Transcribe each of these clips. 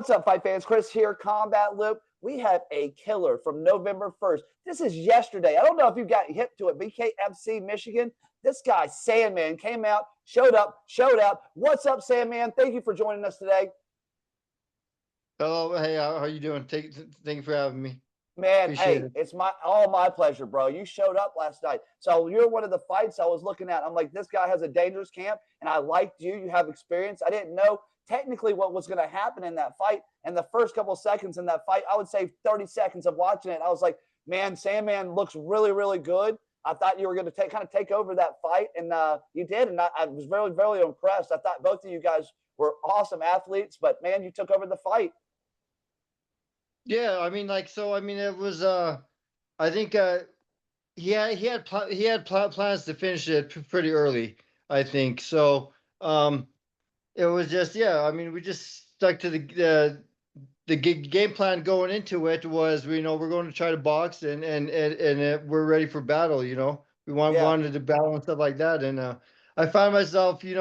What's up, fight fans? Chris here, Combat Loop. We have a killer from November 1st. This is yesterday. I don't know if you got hip to it. BKFC Michigan. This guy, Sandman, came out, showed up, showed out. What's up, Sandman? Thank you for joining us today. Hello, hey, how you doing? Thank you for having me. Man, Appreciate hey, it. it's all my pleasure, bro. You showed up last night. So you're one of the fights I was looking at. I'm like, this guy has a dangerous camp, and I liked you. You have experience. I didn't know technically what was going to happen in that fight. And the first couple of seconds in that fight, I would say 30 seconds of watching it, I was like, man, Sandman looks really, really good. I thought you were going to kind of take over that fight, and you did. And I was very, very impressed. I thought both of you guys were awesome athletes, but man, you took over the fight. Yeah, I mean, it was I think he had plans to finish it pretty early, I think. So, it was just, yeah, I mean, we just stuck to the game plan going into it was, we're going to try to box, and we're ready for battle, We Yeah. wanted to battle and stuff like that. And I found myself, he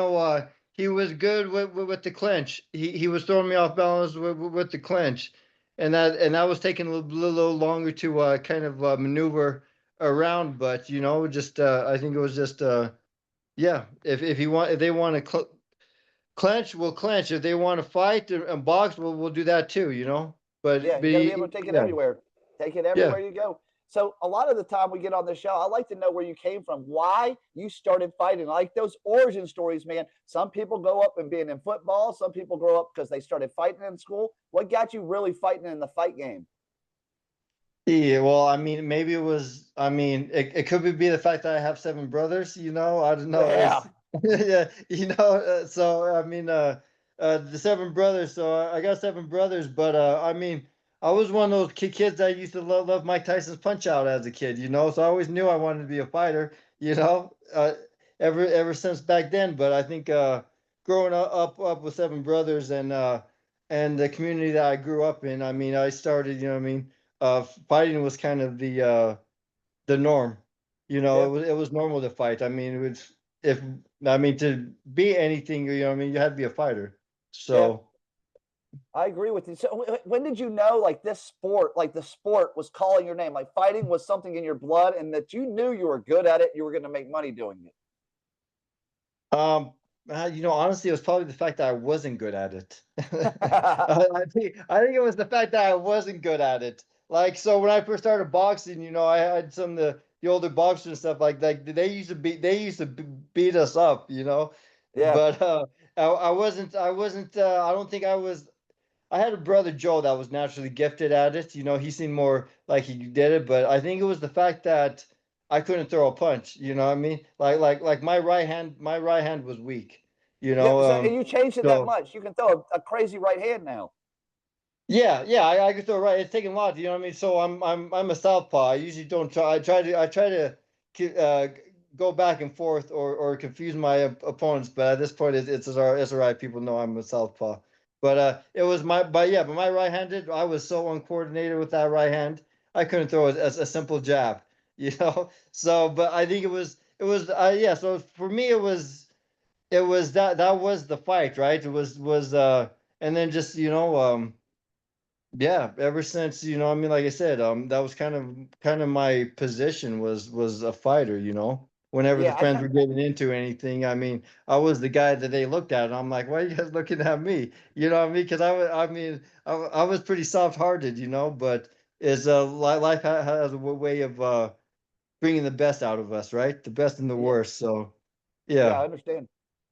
was good with the clinch. He was throwing me off balance with the clinch, and that was taking a little longer to kind of maneuver around. But just I think it was just yeah. If they want to clench, we'll clench. If they want to fight and box, we'll do that too. Yeah, But you got to be able to take it yeah, everywhere. Take it yeah. everywhere you go. So a lot of the time we get on the show, I like to know where you came from, why you started fighting. I like those origin stories, man. Some people go up and being in football. Some people grow up because they started fighting in school. What got you really fighting in the fight game? Yeah, well, I mean, maybe it was. I mean, it could be the fact that I have seven brothers. I don't know. Yeah, It's yeah, so I mean, the seven brothers. So I got seven brothers, but I mean, I was one of those kids that used to love Mike Tyson's Punch Out as a kid. So I always knew I wanted to be a fighter. Ever since back then. But I think growing up with seven brothers, and the community that I grew up in. I mean, I started. What I mean, fighting was kind of the norm. yeah, It was normal to fight. I mean, it was if I mean to be anything, what I mean, you had to be a fighter. yeah. So, I agree with you. So when did you know like this sport, like the sport was calling your name, like fighting was something in your blood and that you knew you were good at it, you were going to make money doing honestly, it was probably the fact that I wasn't good at it. it? I think it was the fact that I wasn't good at it. Like, so when I first started boxing, I had some of the older boxers and stuff like they used to beat us up, Yeah. but I don't think I had a brother Joe that was naturally gifted at it. He seemed more like he did it, but I think it was the fact that I couldn't throw a punch. You know what I mean? Like my right hand was weak. You Yeah, know, so and you changed it that so much. You can throw a crazy right hand now. yeah, yeah, I could throw right. It's taking a lot. You know what I mean? So I'm a southpaw. I usually don't try. I try to go back and forth or confuse my opponents. But at this point, it's all right. People know I'm a southpaw. But but my right-handed, I was so uncoordinated with that right hand. I couldn't throw a simple jab. So, but I think it was yeah. So for me, it was that was the fight, right? It was and then just yeah, ever since, I mean, like I said, that was kind of my position was a fighter, Whenever the Yeah, I friends kind were getting into anything, I mean, I was the guy that they looked at, and I'm like, why are you guys looking at me? You know what I mean? Because I mean, I was pretty soft-hearted, but it's life has a way of bringing the best out of us, right? The best and the yeah, worst. So, yeah, yeah. I understand.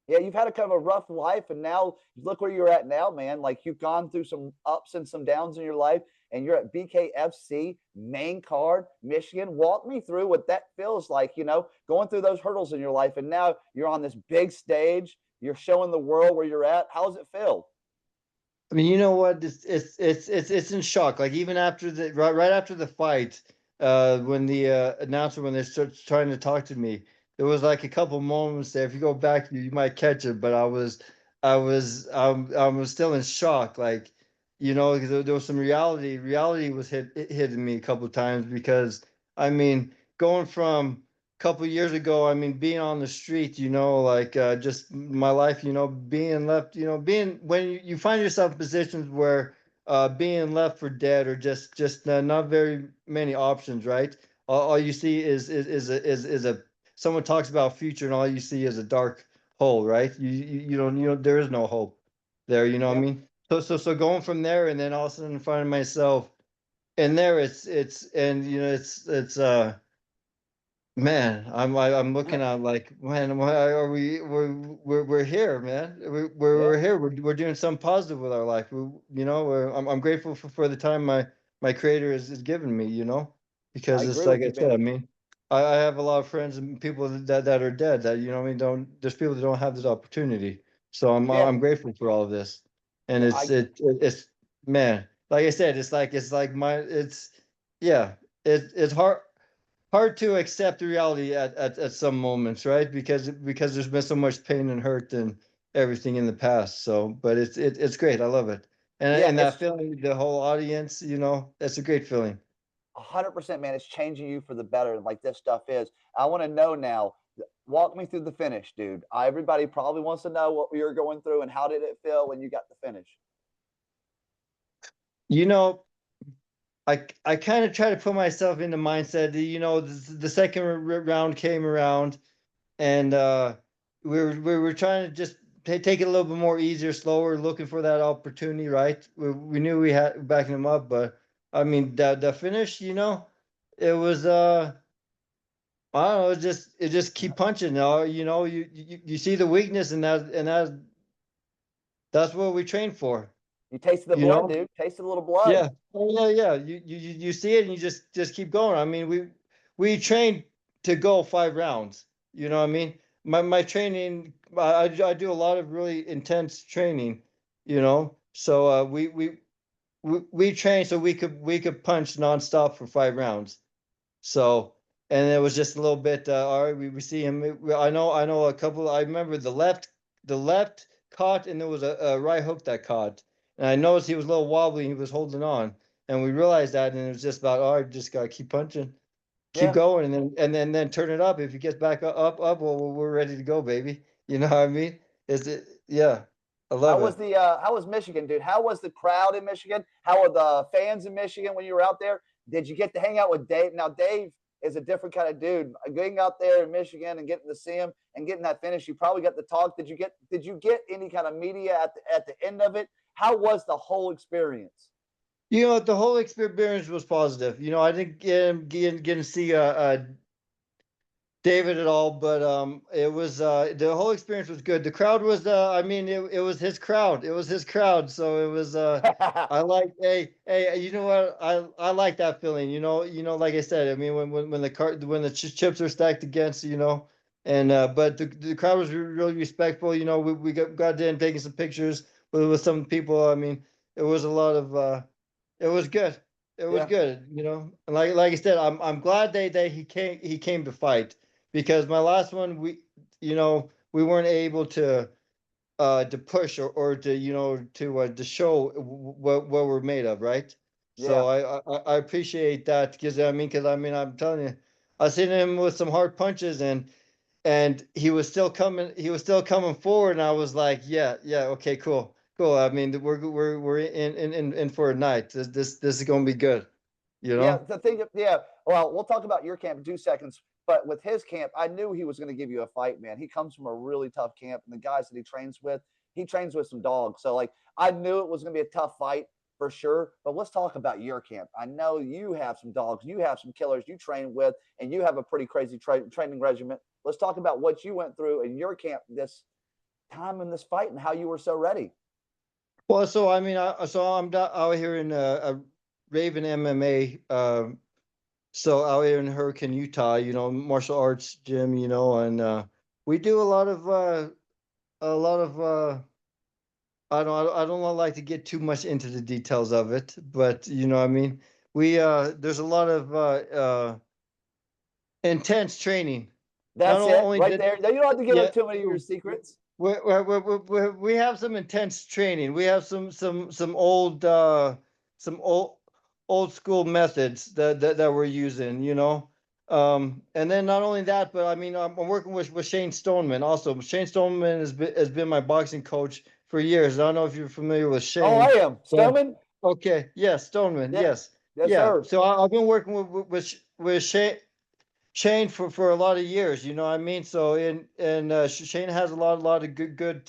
Yeah, you've had a kind of a rough life, and now look where you're at now, man. Like you've gone through some ups and some downs in your life, and you're at BKFC main card, Michigan. Walk me through what that feels like, going through those hurdles in your life, and now you're on this big stage. You're showing the world where you're at. How does it feel? I mean, you know what? It's in shock. Like even after right after the fight, when the announcer when they start trying to talk to me, there was like a couple moments there. If you go back, you might catch it. But I was still in shock. Like, 'cause there was some reality. Reality was hitting me a couple times because I mean, going from couple years ago, I mean, being on the street, like just my life, being left, being when you find yourself in positions where being left for dead, or just not very many options, right? All you see is a someone talks about future, and all you see is a dark hole, right? You don't there is no hope there, you know what I Yep, mean? So going from there, and then all of a sudden finding myself in there, it's and you know man, I'm looking at like, man, why are we're here, man. We're yeah. here. We're doing something positive with our life. I'm grateful for the time my creator is giving me, I because it's agree like with I you, said, man. I mean, I have a lot of friends and people that are dead, that, you know what I mean, don't there's people that don't have this opportunity. So Yeah, I'm grateful for all of this. And yeah. it's man, like I said, it's like it's yeah, it's hard to accept the reality at some moments, right? Because there's been so much pain and hurt and everything in the past. So, but it's great. I love it, Yeah, and that it's feeling, the whole audience, that's a great feeling. 100%, man. It's changing you for the better, like this stuff is. I want to know now. Walk me through the finish, dude. Everybody probably wants to know what you're going through and how did it feel when you got the finish. You know, I kind of try to put myself in the mindset that, the second round came around, and we were trying to just take it a little bit more easier, slower, looking for that opportunity, right? We knew we had backing him up, but I mean the finish, it was I don't know, it just keep punching. You see the weakness, and that's what we train for, You tasted the you blood, know? dude. Tasted a little blood. Yeah. Oh yeah, yeah. You see it, and you just keep going. I mean, we trained to go 5 rounds. You know what I mean? My training, I do a lot of really intense training. So we trained so we could punch nonstop for 5 rounds. So, and it was just a little bit. All right, we see him. I know a couple. I remember the left caught, and there was a right hook that caught, and I noticed he was a little wobbly. He was holding on, and we realized that, and it was just about, all right, just gotta keep punching, keep Yeah. going, and then turn it up. If he gets back up, well, we're ready to go, baby. You know what I mean? Is it? Yeah, I love it. How was Michigan, dude? How was the crowd in Michigan? How were the fans in Michigan when you were out there? Did you get to hang out with Dave? Now Dave is a different kind of dude. Getting out there in Michigan and getting to see him and getting that finish, you probably got to talk. Did you get any kind of media at the end of it? How was the whole experience? The whole experience was positive. I didn't get to see David at all, but it was the whole experience was good. The crowd was I mean, it was his crowd. It was his crowd, so it was I like, hey, you know what? I like that feeling. Like I said, I mean, when the chips are stacked against, and but the crowd was really respectful. We got in taking some pictures with some people. I mean, it was a lot of it was good. It was Yeah. good, And like I said, I'm glad that he came to fight, because my last one, we weren't able to push, or to show what we're made of, right? Yeah. So I appreciate that, because I'm telling you, I was hitting him with some hard punches, and he was still coming forward, and I was like, yeah, yeah, okay, cool, cool. I mean, we're in for a night. This is gonna be good, you Yeah, know. the thing, yeah. Well, we'll talk about your camp in 2 seconds. But with his camp, I knew he was going to give you a fight, man. He comes from a really tough camp, and the guys that he trains with some dogs. So, like, I knew it was going to be a tough fight for sure. But let's talk about your camp. I know you have some dogs, you have some killers you train with, and you have a pretty crazy training regimen. Let's talk about what you went through in your camp this time in this fight and how you were so ready. Well, so I mean, I'm out here in Raven MMA. So out here in Hurricane, Utah, martial arts gym, and we do a lot of I don't like to get too much into the details of it, but what I mean, we there's a lot of intense training. Not That's it, only right did there. Now, you don't have to give Yeah, up too many of your secrets. we have some intense training. We have some some old school methods that we're using, and then not only that, but I mean, I'm working with Shane Stoneman also. Shane Stoneman has been my boxing coach for years. I don't know if you're familiar with Oh, I Shane, am. but Stoneman? Okay. Yes, Stoneman. Yeah. Yes. Yes, Yeah. sir. So I've been working with Shane for a lot of years. You know what I mean? So Shane has a lot of good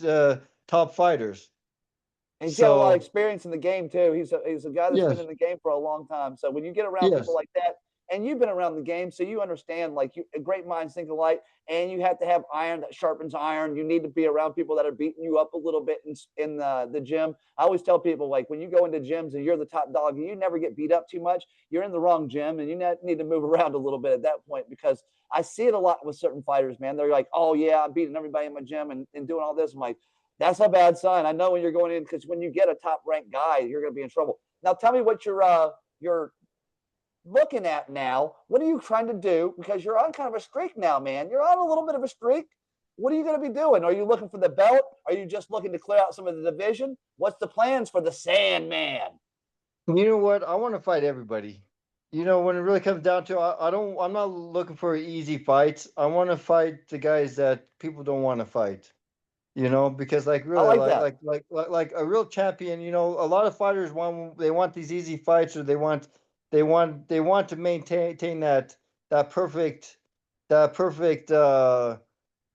top fighters. And he's got a lot of So experience in the game too. He's a guy that's been yes, in the game for a long time. So when you get around people yes, like that, and you've been around the game, so you understand like great minds think alike, and you have to have iron that sharpens iron. You need to be around people that are beating you up a little bit in the gym. I always tell people like when you go into gyms and you're the top dog, and you never get beat up too much. You're in the wrong gym, and you need to move around a little bit at that point because I see it a lot with certain fighters, man. They're like, oh yeah, I'm beating everybody in my gym and doing all this. I'm like, that's a bad sign. I know when you're going in because when you get a top ranked guy, you're going to be in trouble. Now, tell me what you're looking at now. What are you trying to do? Because you're on kind of a streak now, man. You're on a little bit of a streak. What are you going to be doing? Are you looking for the belt? Are you just looking to clear out some of the division? What's the plans for the Sandman? you know what? I want to fight everybody. You know, when it really comes down to, I don't. I'm not looking for easy fights. I want to fight the guys that people don't want to fight. You know, because like I really, like that. like a real champion. You know, a lot of fighters want these easy fights, or they want to maintain that perfect that perfect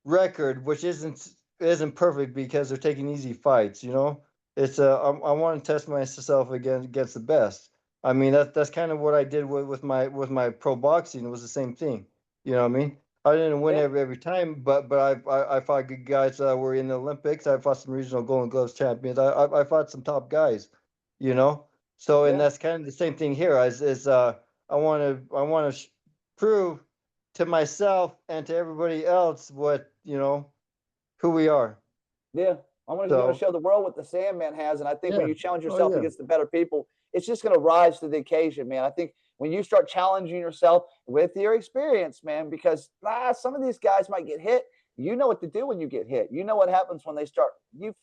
record, which isn't perfect because they're taking easy fights. You know, it's I want to test myself against the best. I mean, that's kind of what I did with my pro boxing. It was the same thing. You know what I mean? I didn't win Yeah, every time, but I fought good guys that were in the Olympics. I fought some regional Golden Gloves champions. I fought some top guys. You know, so and yeah, that's kind of the same thing here. I want to prove to myself and to everybody else what who we are. yeah. I'm going to So show the world what the Sandman has, and I think when yeah, you challenge oh yourself yeah, against the better people, it's just going to rise to the occasion, man. I think when you start challenging yourself with your experience, man, because some of these guys might get hit. You know what to do when you get hit. You know what happens when they start.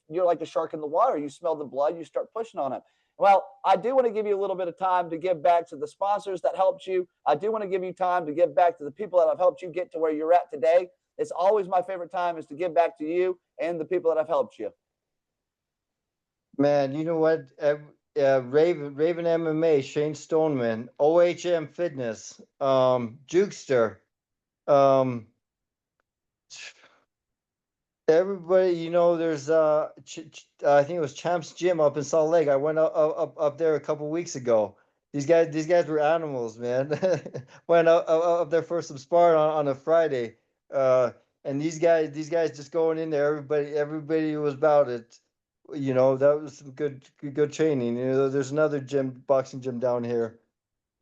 You're like a shark in the water. You smell the blood. You start pushing on it. Well, I do want to give you a little bit of time to give back to the sponsors that helped you. I do want to give you time to give back to the people that have helped you get to where you're at today. It's always my favorite time is to give back to you and the people that have helped you. man. You know what? Raven MMA, Shane Stoneman, OHM Fitness, Jukester, um, everybody. There's I think it was Champs Gym up in Salt Lake. I went up there a couple weeks ago. These guys were animals, man. Went up there for some sparring on a Friday. Uh, and these guys just going in there. Everybody was about it. That was some good training. There's another boxing gym down here.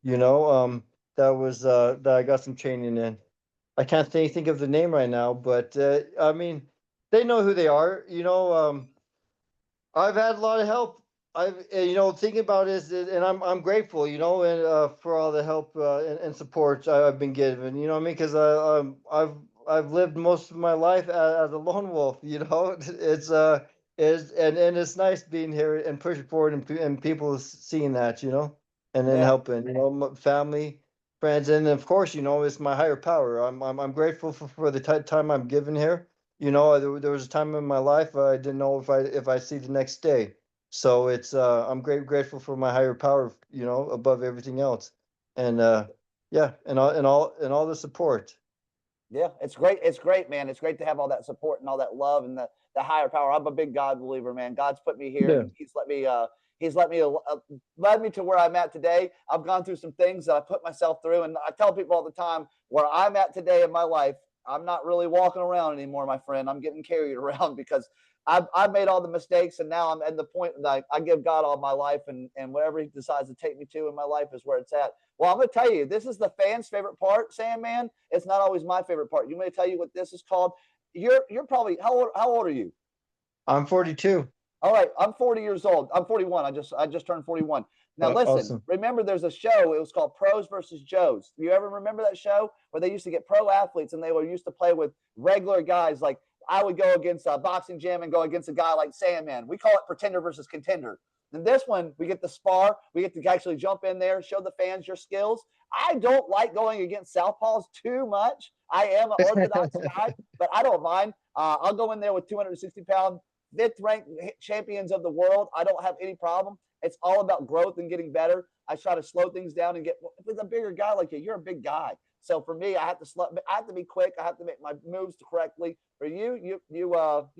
You know, that I got some training in. I can't think of the name right now, but I mean, they know who they are. I've had a lot of help. Thinking about it and I'm grateful, and for all the help and support I've been given. You know what I mean? Because I've lived most of my life as a lone wolf. And it's nice being here and pushing forward and people seeing that, and then Yeah. helping, family, friends, and of course, it's my higher power. I'm grateful for the time I'm given here. There was a time in my life I didn't know if I see the next day. So I'm grateful for my higher power, above everything else. And yeah, and all the support. Yeah, it's great. It's great, man. It's great to have all that support and all that love and the higher power. I'm a big God believer, man. God's put me here, Yeah. and He's let me led me to where I'm at today. I've gone through some things that I put myself through, and I tell people all the time where I'm at today in my life. I'm not really walking around anymore, my friend. I'm getting carried around because I've made all the mistakes, and now I'm at the point that I give God all my life, and whatever He decides to take me to in my life is where it's at. Well, I'm going to tell you, this is the fans' favorite part, Sandman. It's not always my favorite part. You want me to tell you what this is called? You're probably how old are you? I'm 42. All right, I'm 40 years old. I'm 41. I just turned 41. Now listen, Awesome. remember there's a show. It was called Pros versus Joes. You ever remember that show where they used to get pro athletes and they were used to play with regular guys? Like I would go against a boxing gym and go against a guy like Sandman. We call it pretender versus contender. In this one, we get to spar. We get to actually jump in there, show the fans your skills. I don't like going against southpaws too much. I am an orthodox guy, but I don't mind. I'll go in there with 260-pound fifth ranked champions of the world. I don't have any problem. It's all about growth and getting better. I try to slow things down and get with a bigger guy like you. You're a big guy. So for me, I have to be quick. I have to make my moves correctly. For you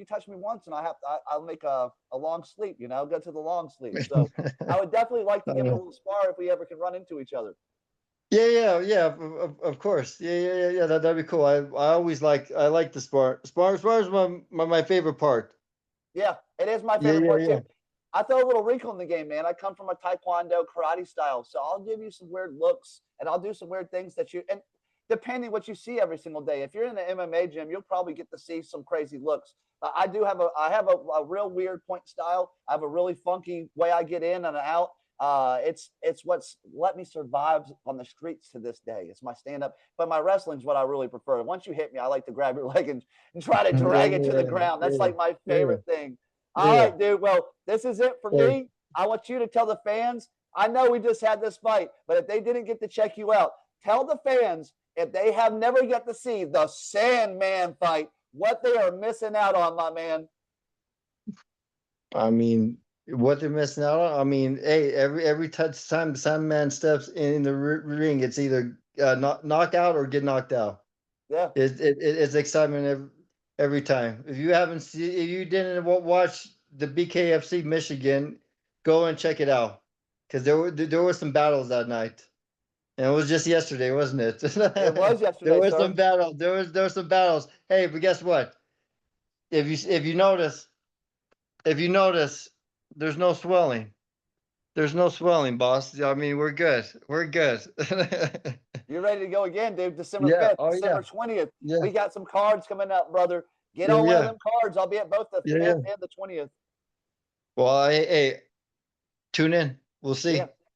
touch me once, and I'll make a long sleep. Go to the long sleep. So I would definitely like to give it a little spar if we ever can run into each other. Yeah. Of course. Yeah. That'd be cool. I like the spar. Spar is my favorite part. Yeah, it is my favorite part too. I throw a little wrinkle in the game, man. I come from a taekwondo karate style, so I'll give you some weird looks and I'll do some weird things and depending what you see every single day. If you're in the MMA gym, you'll probably get to see some crazy looks. I have a real weird point style. I have a really funky way I get in and out. It's what's let me survive on the streets to this day. It's my stand up, but my wrestling's what I really prefer. Once you hit me, I like to grab your leg and try to drag it to the ground. That's like my favorite thing. All right, dude. Well, this is it for me. I want you to tell the fans. I know we just had this fight, but if they didn't get to check you out, tell the fans if they have never yet to see the Sandman fight, what they are missing out on, my man. I mean, what they're missing out on. I mean, hey, every time Sandman steps in the ring, it's either knock out or get knocked out. Yeah, it's excitement every time. If you didn't watch the BKFC Michigan, go and check it out because there were some battles that night, and it was just yesterday, wasn't it? it was yesterday. There were some battles. There was some battles. Hey, but guess what? If you notice, there's no swelling. There's no swelling, boss. I mean, we're good. We're good. You're ready to go again, dude. December 5th, December 20th. Yeah. We got some cards coming up, brother. Get on one of them cards. I'll be at both the 5th and the 20th. Well, hey, tune in. We'll see.